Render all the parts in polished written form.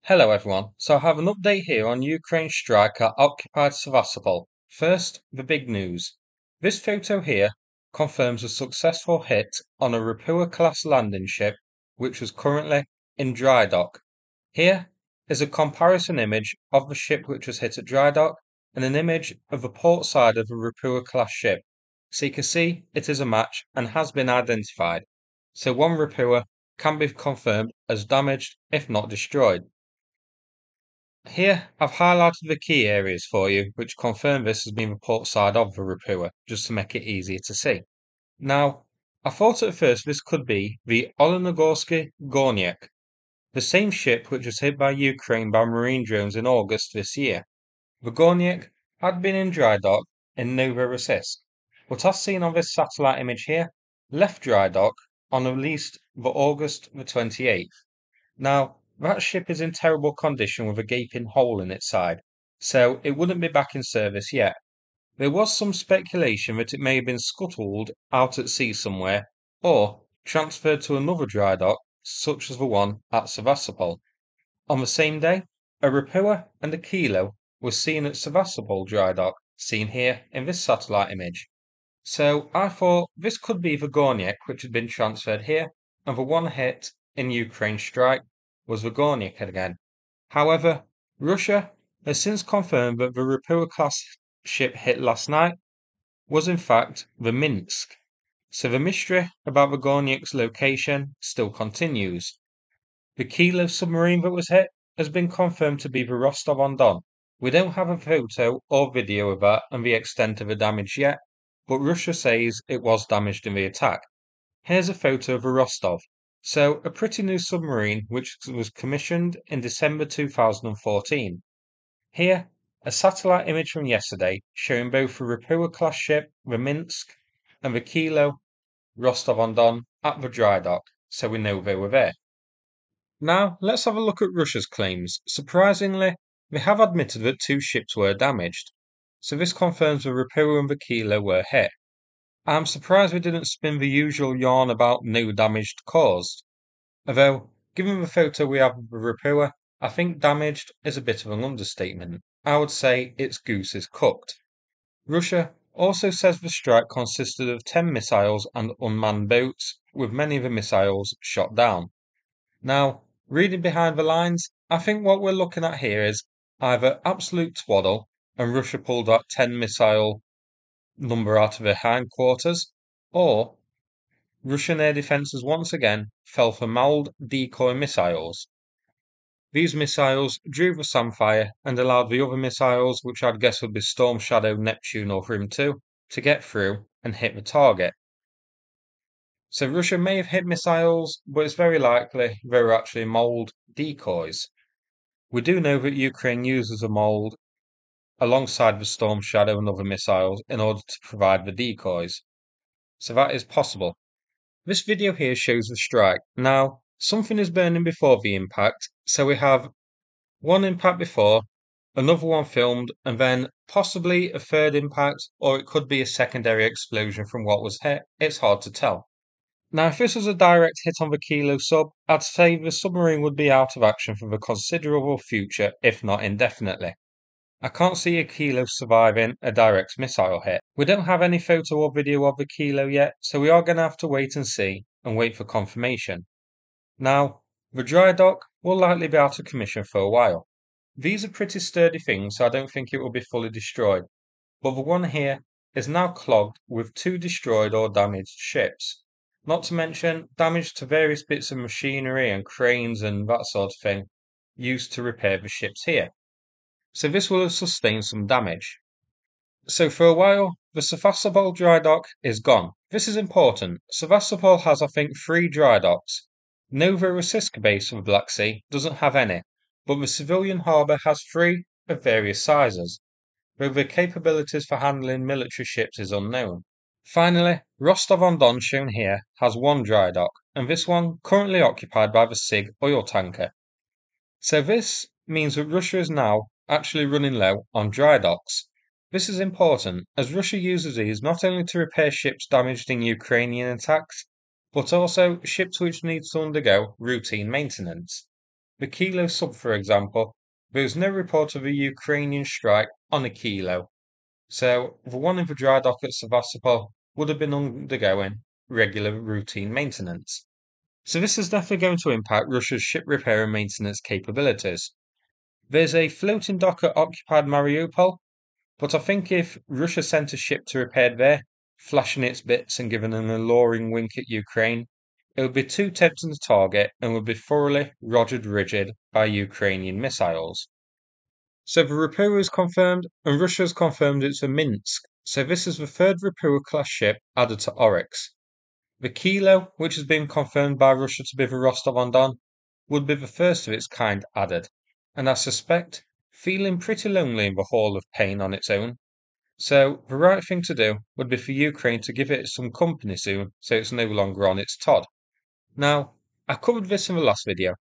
Hello everyone, so I have an update here on Ukraine's strike at occupied Sevastopol. First, the big news. This photo here confirms a successful hit on a Ropucha-Class landing ship which was currently in dry dock. Here is a comparison image of the ship which was hit at dry dock and an image of the port side of a Ropucha-Class ship. So you can see it is a match and has been identified. So one Ropucha can be confirmed as damaged if not destroyed. Here, I've highlighted the key areas for you, which confirm this as being the port side of the Rapua, just to make it easier to see. Now, I thought at first this could be the Olenogorsky Gornyak, the same ship which was hit by Ukraine by marine drones in August this year. The Gornyak had been in dry dock in Novorossiysk, but as seen on this satellite image here, left dry dock on at least the August the 28th. Now, that ship is in terrible condition with a gaping hole in its side, so it wouldn't be back in service yet. There was some speculation that it may have been scuttled out at sea somewhere, or transferred to another dry dock, such as the one at Sevastopol. On the same day, a Rapua and a Kilo were seen at Sevastopol dry dock, seen here in this satellite image. So I thought this could be the Gornyak which had been transferred here, and the one hit in Ukraine's strike was the Gornyak again. However, Russia has since confirmed that the Rapua-class ship hit last night was in fact the Minsk. So the mystery about the Gornyak's location still continues. The Kilo submarine that was hit has been confirmed to be the Rostov-on-Don. We don't have a photo or video of that and the extent of the damage yet, but Russia says it was damaged in the attack. Here's a photo of a Rostov. So, a pretty new submarine which was commissioned in December 2014. Here, a satellite image from yesterday showing both the Rapua-class ship, the Minsk, and the Kilo Rostov-on-Don at the dry dock, so we know they were there. Now, let's have a look at Russia's claims. Surprisingly, they have admitted that two ships were damaged, so this confirms the Rapua and the Kilo were hit. I'm surprised we didn't spin the usual yarn about no damage caused. Although, given the photo we have of the Rapua, I think damaged is a bit of an understatement. I would say its goose is cooked. Russia also says the strike consisted of 10 missiles and unmanned boats, with many of the missiles shot down. Now, reading behind the lines, I think what we're looking at here is either absolute twaddle and Russia pulled that 10 missile number out of their hindquarters, or Russian air defences once again fell for mauled decoy missiles. These missiles drew the Samfire and allowed the other missiles, which I'd guess would be Storm Shadow, Neptune, or Hrim 2, to get through and hit the target. So Russia may have hit missiles, but it's very likely they were actually mauled decoys. We do know that Ukraine uses a mold alongside the Storm Shadow and other missiles in order to provide the decoys. So that is possible. This video here shows the strike. Now, something is burning before the impact, so we have one impact before, another one filmed, and then possibly a third impact, or it could be a secondary explosion from what was hit. It's hard to tell. Now, if this was a direct hit on the Kilo sub, I'd say the submarine would be out of action for the considerable future, if not indefinitely. I can't see a Kilo surviving a direct missile hit. We don't have any photo or video of the Kilo yet, so we are going to have to wait and see and wait for confirmation. Now, the dry dock will likely be out of commission for a while. These are pretty sturdy things, so I don't think it will be fully destroyed. But the one here is now clogged with two destroyed or damaged ships. Not to mention damage to various bits of machinery and cranes and that sort of thing used to repair the ships here. So this will have sustained some damage. So for a while, the Sevastopol dry dock is gone. This is important. Sevastopol has, I think, 3 dry docks. Novorossiysk base of the Black Sea doesn't have any, but the civilian harbour has 3 of various sizes, though the capabilities for handling military ships is unknown. Finally, Rostov-on-Don shown here has 1 dry dock, and this one currently occupied by the SIG oil tanker. So this means that Russia is now actually running low on dry docks. This is important, as Russia uses these not only to repair ships damaged in Ukrainian attacks, but also ships which need to undergo routine maintenance. The Kilo sub, for example, there was no report of a Ukrainian strike on a Kilo, so the one in the dry dock at Sevastopol would have been undergoing regular routine maintenance. So this is definitely going to impact Russia's ship repair and maintenance capabilities. There's a floating dock at occupied Mariupol, but I think if Russia sent a ship to repair there, flashing its bits and giving an alluring wink at Ukraine, it would be too tempting to target and would be thoroughly rogered rigid by Ukrainian missiles. So the Rapua is confirmed, and Russia has confirmed it's a Minsk, so this is the third Rapua-class ship added to Oryx. The Kilo, which has been confirmed by Russia to be the Rostov-on-Don, would be the first of its kind added, and I suspect feeling pretty lonely in the Hall of Pain on its own. So the right thing to do would be for Ukraine to give it some company soon so it's no longer on its Todd. Now, I covered this in the last video,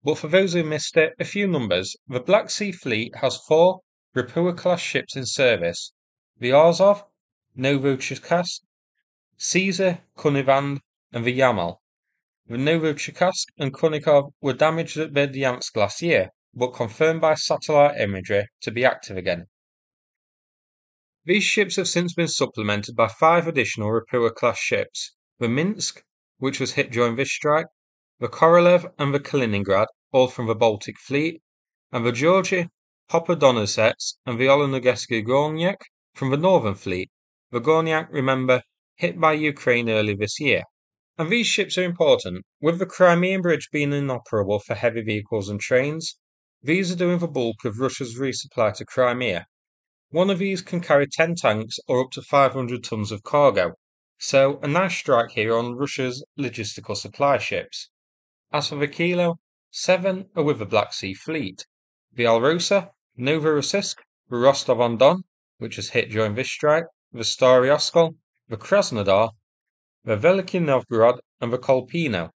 but for those who missed it, a few numbers. The Black Sea Fleet has 4 Rapua-class ships in service: the Azov, Novocherkassk, Caesar, Kunivand, and the Yamal. The Novocherkassk and Kunikov were damaged at Berdyansk last year, but confirmed by satellite imagery to be active again. These ships have since been supplemented by 5 additional Rapua-class ships: the Minsk, which was hit during this strike, the Korolev and the Kaliningrad, all from the Baltic Fleet, and the Georgy, Popadonasets, and the Olenogesky Gornyak from the Northern Fleet. The Gornyak, remember, hit by Ukraine early this year. And these ships are important. With the Crimean Bridge being inoperable for heavy vehicles and trains, these are doing the bulk of Russia's resupply to Crimea. One of these can carry 10 tanks or up to 500 tons of cargo, so a nice strike here on Russia's logistical supply ships. As for the Kilo, 7 are with the Black Sea Fleet: the Alrosa, Novorossiysk, the Rostov-on-Don, which was hit during this strike, the Starý Oskol, the Krasnodar, the Veliky Novgorod, and the Kolpino.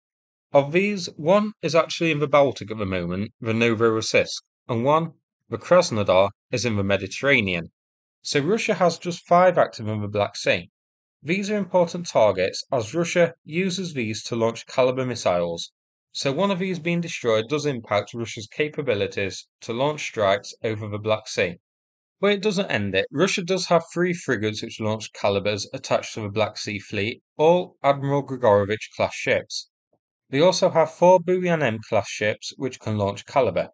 Of these, 1 is actually in the Baltic at the moment, the Novorossiysk, and 1, the Krasnodar, is in the Mediterranean. So Russia has just 5 active in the Black Sea. These are important targets as Russia uses these to launch Caliber missiles, so one of these being destroyed does impact Russia's capabilities to launch strikes over the Black Sea. But it doesn't end it. Russia does have 3 frigates which launch Calibers attached to the Black Sea Fleet, all Admiral Grigorovich-class ships. They also have 4 Buyannem-class ships which can launch Caliber.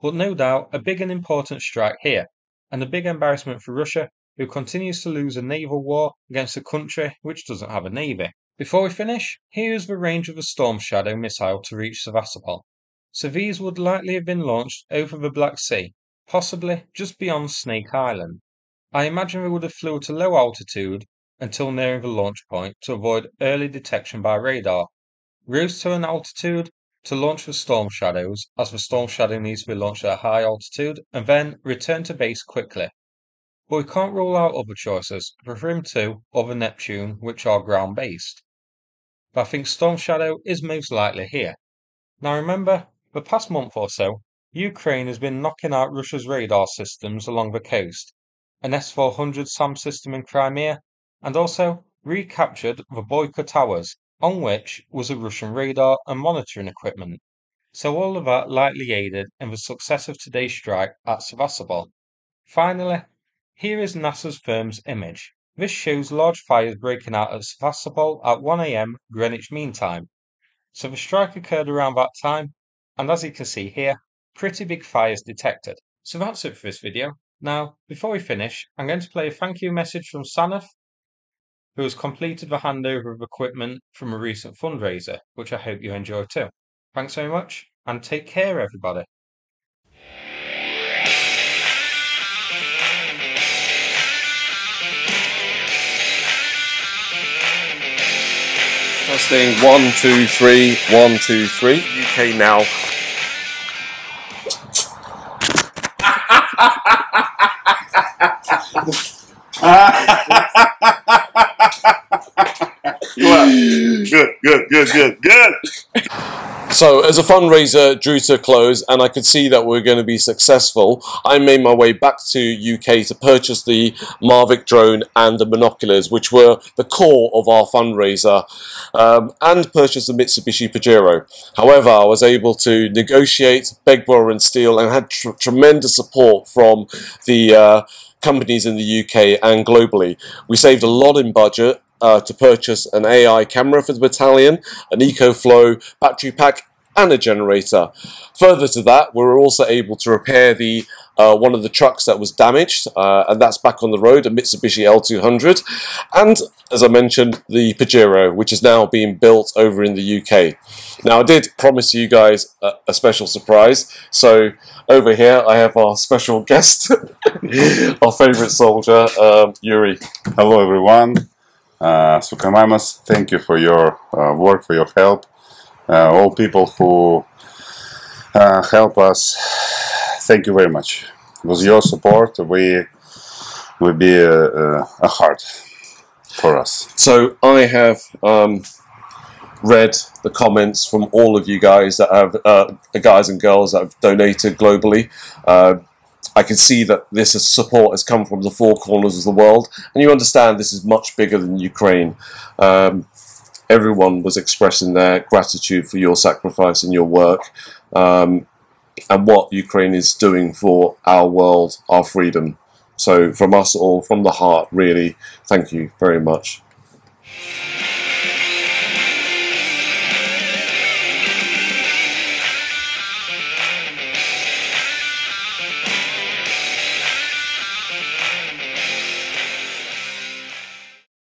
But no doubt a big and important strike here, and a big embarrassment for Russia, who continues to lose a naval war against a country which doesn't have a navy. Before we finish, here is the range of a Storm Shadow missile to reach Sevastopol. So these would likely have been launched over the Black Sea, possibly just beyond Snake Island. I imagine they would have flew at a low altitude until nearing the launch point to avoid early detection by radar, rose to an altitude to launch the Storm Shadows, as the Storm Shadow needs to be launched at a high altitude, and then return to base quickly. But we can't rule out other choices, preferring 2 or the Neptune, which are ground-based. But I think Storm Shadow is most likely here. Now remember, the past month or so, Ukraine has been knocking out Russia's radar systems along the coast, an S-400 SAM system in Crimea, and also recaptured the Boyka Towers, on which was a Russian radar and monitoring equipment. So all of that likely aided in the success of today's strike at Sevastopol. Finally, here is NASA's firm's image. This shows large fires breaking out at Sevastopol at 1 AM Greenwich Mean Time. So the strike occurred around that time, and as you can see here, pretty big fires detected. So that's it for this video. Now, before we finish, I'm going to play a thank you message from Sanath, who has completed the handover of equipment from a recent fundraiser, which I hope you enjoy too. Thanks very much, and take care everybody. Testing 1, 2, 3, 1, 2, 3. UK now. Good. So, as a fundraiser drew to a close and I could see that we were going to be successful, I made my way back to UK to purchase the Mavic drone and the binoculars, which were the core of our fundraiser, and purchase the Mitsubishi Pajero. However, I was able to negotiate, beg, borrow and steal, and had tremendous support from the companies in the UK and globally. We saved a lot in budget to purchase an AI camera for the battalion, an EcoFlow battery pack and a generator. Further to that, we were also able to repair the one of the trucks that was damaged, and that's back on the road, a Mitsubishi L200, and as I mentioned, the Pajero, which is now being built over in the UK. Now, I did promise you guys a special surprise, so over here I have our special guest, our favourite soldier, Yuri. Hello everyone. Sukamaimas, thank you for your work, for your help. All people who help us, thank you very much. With your support, we will be a heart for us. So I have read the comments from all of you guys that have, guys and girls that have donated globally. I can see that this support has come from the four corners of the world, and you understand this is much bigger than Ukraine. Everyone was expressing their gratitude for your sacrifice and your work, and what Ukraine is doing for our world, our freedom. So from us all, from the heart, really, thank you very much.